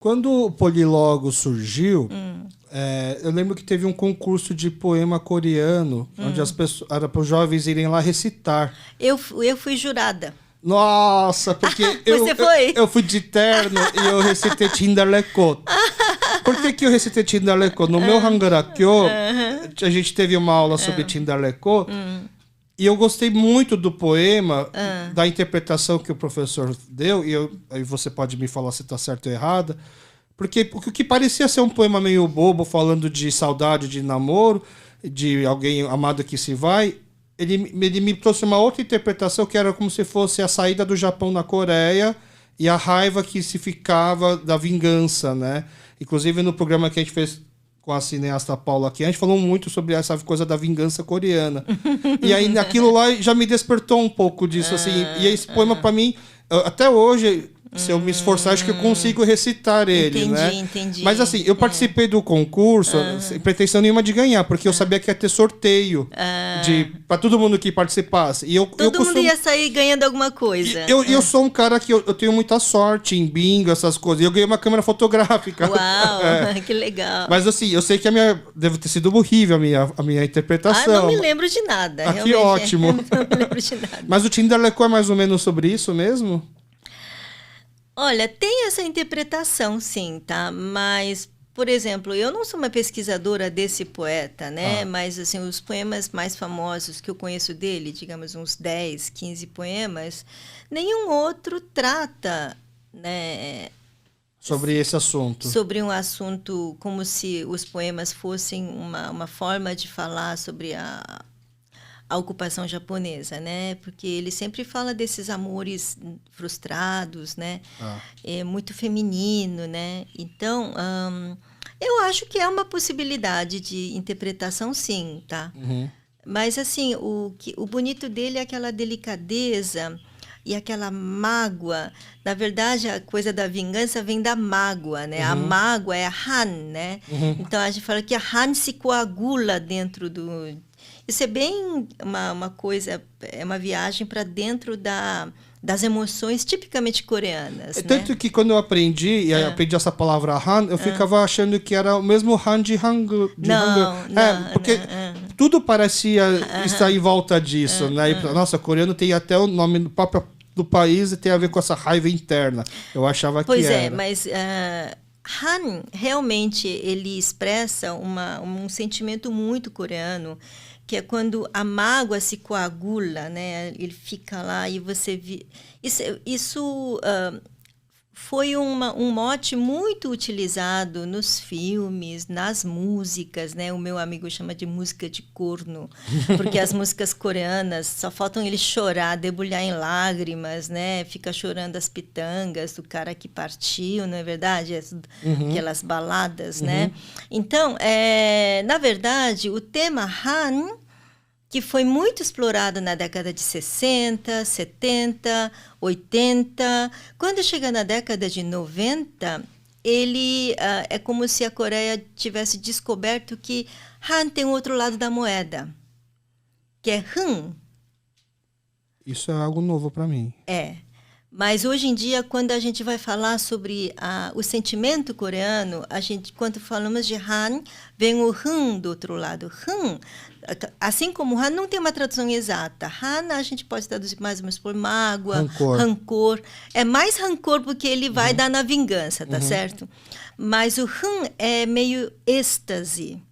Quando o Polilogo surgiu, eu lembro que teve um concurso de poema coreano, onde as pessoas, era para os jovens irem lá recitar. Eu fui jurada. Nossa, porque Você foi? eu fui de terno e eu recitei Tindarlekot. Por que eu recitei Tindarlekot? No meu Hangarakyo, a gente teve uma aula sobre Tindarlekot, e eu gostei muito do poema, da interpretação que o professor deu, e aí você pode me falar se está certo ou errada, porque o que parecia ser um poema meio bobo, falando de saudade, de namoro, de alguém amado que se vai, ele me trouxe uma outra interpretação que era como se fosse a saída do Japão na Coreia e a raiva que se ficava da vingança, né? Inclusive no programa que a gente fez com a cineasta Paula aqui, a gente falou muito sobre essa coisa da vingança coreana. E aí aquilo lá já me despertou um pouco disso, assim. E esse poema, para mim, até hoje, se eu me esforçar, acho que eu consigo recitar ele, né? Entendi. Mas assim, eu participei do concurso sem pretensão nenhuma de ganhar, porque eu sabia que ia ter sorteio para todo mundo que participasse. E todo mundo ia sair ganhando alguma coisa. Eu sou um cara que eu tenho muita sorte em bingo, essas coisas. E eu ganhei uma câmera fotográfica. Uau, que legal. Mas assim, eu sei que deve ter sido horrível a minha interpretação. Não me lembro de nada. Que ótimo. Não me lembro de nada. Mas o Tindarlekot é mais ou menos sobre isso mesmo? Olha, tem essa interpretação, sim, tá? Mas, por exemplo, eu não sou uma pesquisadora desse poeta, né? Mas, assim, os poemas mais famosos que eu conheço dele, digamos, uns 10, 15 poemas, nenhum outro trata, né? Sobre esse assunto. Sobre um assunto como se os poemas fossem uma forma de falar sobre a ocupação japonesa, né? Porque ele sempre fala desses amores frustrados, né? É muito feminino, né? Então, eu acho que é uma possibilidade de interpretação, sim, tá? Mas, assim, o bonito dele é aquela delicadeza e aquela mágoa. Na verdade, a coisa da vingança vem da mágoa, né? A mágoa é a Han, né? Então, a gente fala que a Han se coagula dentro do... Isso é bem uma coisa, é uma viagem para dentro das emoções tipicamente coreanas. Tanto que quando eu aprendi essa palavra Han, eu ficava achando que era o mesmo Han de Hangul. Não, porque tudo parecia estar em volta disso, né? E, nossa, coreano tem até o nome do próprio do país e tem a ver com essa raiva interna. Eu achava que era. Pois é, mas... Han, realmente, ele expressa um sentimento muito coreano, que é quando a mágoa se coagula, né? Ele fica lá e você vê... Isso foi um mote muito utilizado nos filmes, nas músicas, né? O meu amigo chama de música de corno, porque as músicas coreanas só faltam ele chorar, debulhar em lágrimas, né? Fica chorando as pitangas do cara que partiu, não é verdade? Aquelas baladas, né? Então, na verdade, o tema Han, que foi muito explorado na década de 60, 70, 80. Quando chega na década de 90, ele é como se a Coreia tivesse descoberto que Han tem um outro lado da moeda, que é Hun. Isso é algo novo para mim. Mas hoje em dia, quando a gente vai falar sobre o sentimento coreano, quando falamos de Han, vem o Hun do outro lado. Hun, assim como Han não tem uma tradução exata. Han a gente pode traduzir mais ou menos por mágoa, rancor. É mais rancor porque ele vai dar na vingança, tá certo? Mas o Hun é meio êxtase.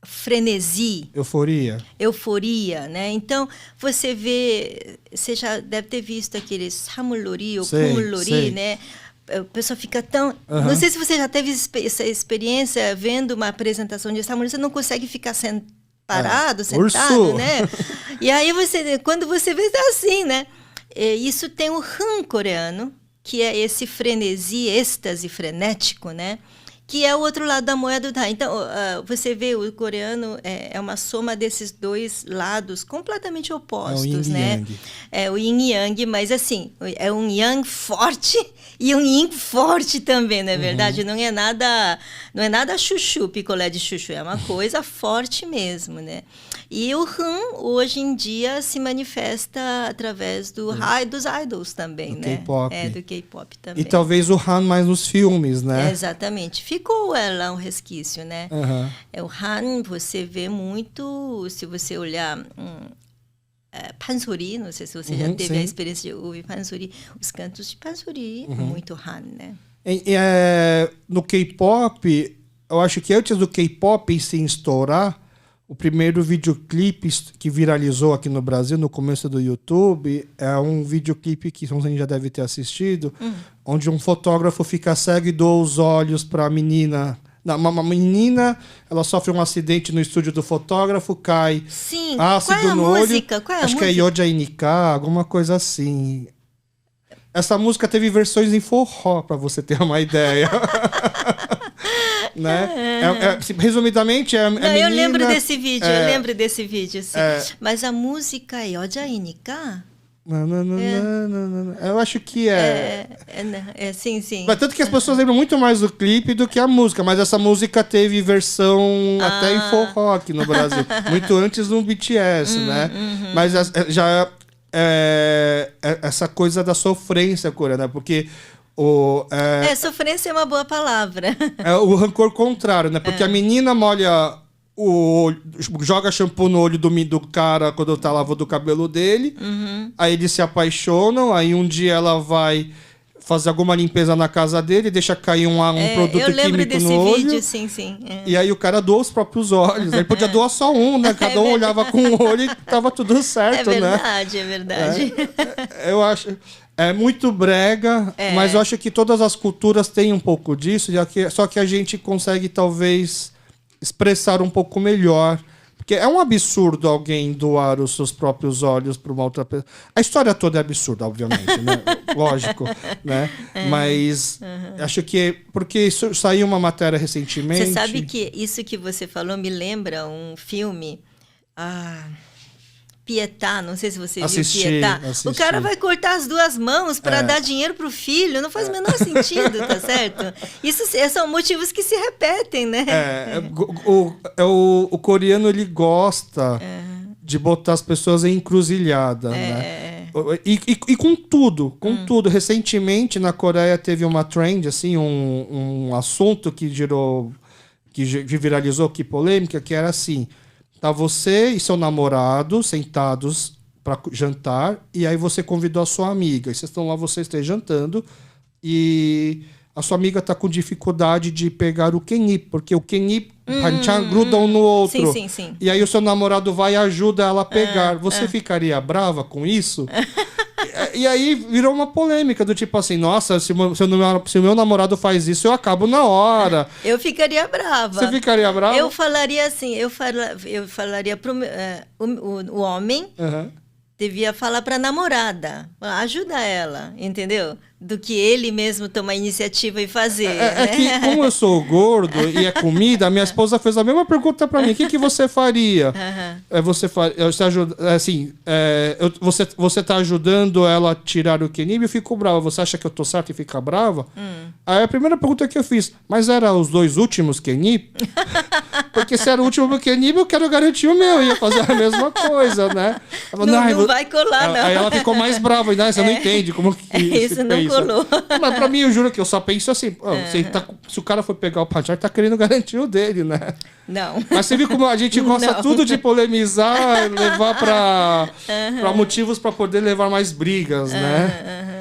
Frenesi. Euforia, né? Então, você vê... Você já deve ter visto aqueles Samulori ou Kumulori, né? A pessoa fica tão... Não sei se você já teve essa experiência vendo uma apresentação de Samulori, você não consegue ficar sentado, né? E aí, quando você vê, tá assim, né? Isso tem o Han coreano, que é esse frenesi, êxtase frenético, né? que é o outro lado da moeda do Han. Então, você vê, o coreano é uma soma desses dois lados completamente opostos, né? É o yin e yang, mas assim, é um yang forte e um yin forte também, não é verdade? Não é nada chuchu, picolé de chuchu, é uma coisa forte mesmo, né? E o Han, hoje em dia, se manifesta através dos idols também, né? K-pop. Do K-pop também. E talvez o Han mais nos filmes, né? Exatamente. Ficou lá um resquício, né? O Han, você vê muito, se você olhar... Pansori, não sei se você já teve a experiência de ouvir Pansori, os cantos de Pansori, muito Han, né? No K-pop, eu acho que antes do K-pop se estourar, o primeiro videoclipe que viralizou aqui no Brasil, no começo do YouTube, é um videoclipe que você já deve ter assistido, onde um fotógrafo fica cego e doa os olhos para a menina. Uma menina, ela sofre um acidente no estúdio do fotógrafo, cai ácido no olho. Acho que é Yoja Inika, alguma coisa assim. Essa música teve versões em forró, para você ter uma ideia. Né? Resumidamente, a menina... Eu lembro desse vídeo, sim. Mas a música é Yoja Inika? Eu acho que sim. Mas tanto que as pessoas lembram muito mais do clipe do que a música, mas essa música teve versão até em forró aqui no Brasil, muito antes do BTS, né? Mas já essa coisa da sofrência coreana, porque sofrência é uma boa palavra. É o rancor contrário, né? Porque a menina molha joga shampoo no olho do cara quando tá lavando o cabelo dele. Aí eles se apaixonam. Aí um dia ela vai fazer alguma limpeza na casa dele, deixa cair um produto químico no olho. Vídeo, sim. E aí o cara doa os próprios olhos. Ele podia doar só um, né? Cada um olhava com o olho e tava tudo certo, né? É verdade. Eu acho... É muito brega, mas eu acho que todas as culturas têm um pouco disso, só que a gente consegue, talvez, expressar um pouco melhor. Porque é um absurdo alguém doar os seus próprios olhos para uma outra pessoa. A história toda é absurda, obviamente, né? Lógico, né? Mas acho que... Porque isso saiu uma matéria recentemente... Você sabe que isso que você falou me lembra um filme... Pietá, não sei se você viu Pietá. O cara vai cortar as duas mãos para dar dinheiro pro filho, não faz o menor sentido, tá certo? Isso são motivos que se repetem, né? O coreano, ele gosta de botar as pessoas em encruzilhada, né? E com tudo. Recentemente, na Coreia, teve uma trend, assim, um assunto que viralizou, que polêmica, que era assim... Tá você e seu namorado sentados para jantar, e aí você convidou a sua amiga. E vocês estão lá, vocês três jantando, e a sua amiga tá com dificuldade de pegar o kenip, porque o kenip gruda um no outro. Sim. E aí o seu namorado vai e ajuda ela a pegar. Você ficaria brava com isso? E aí virou uma polêmica do tipo assim, nossa, se o meu namorado faz isso, eu acabo na hora. Eu ficaria brava. Você ficaria brava? Eu falaria assim, eu falaria pro o homem, devia falar pra namorada, ajuda ela, entendeu? Do que ele mesmo tomar iniciativa e fazer. É que, como eu sou gordo e é comida, a minha esposa fez a mesma pergunta pra mim. O que você faria? Você tá ajudando ela a tirar o kenib? Eu fico brava. Você acha que eu tô certo e fica brava? Aí a primeira pergunta que eu fiz, mas era os dois últimos kenib? Porque se era o último kenib, eu quero garantir o meu. Eu ia fazer a mesma coisa, né? Não vai colar, não. Aí ela ficou mais brava. Você não entende como que isso não colou. Mas pra mim, eu juro que eu só penso assim, se o cara for pegar o Pajar, tá querendo garantir o dele, né? Não. Mas você viu como a gente gosta tudo de polemizar, levar pra motivos pra poder levar mais brigas, né?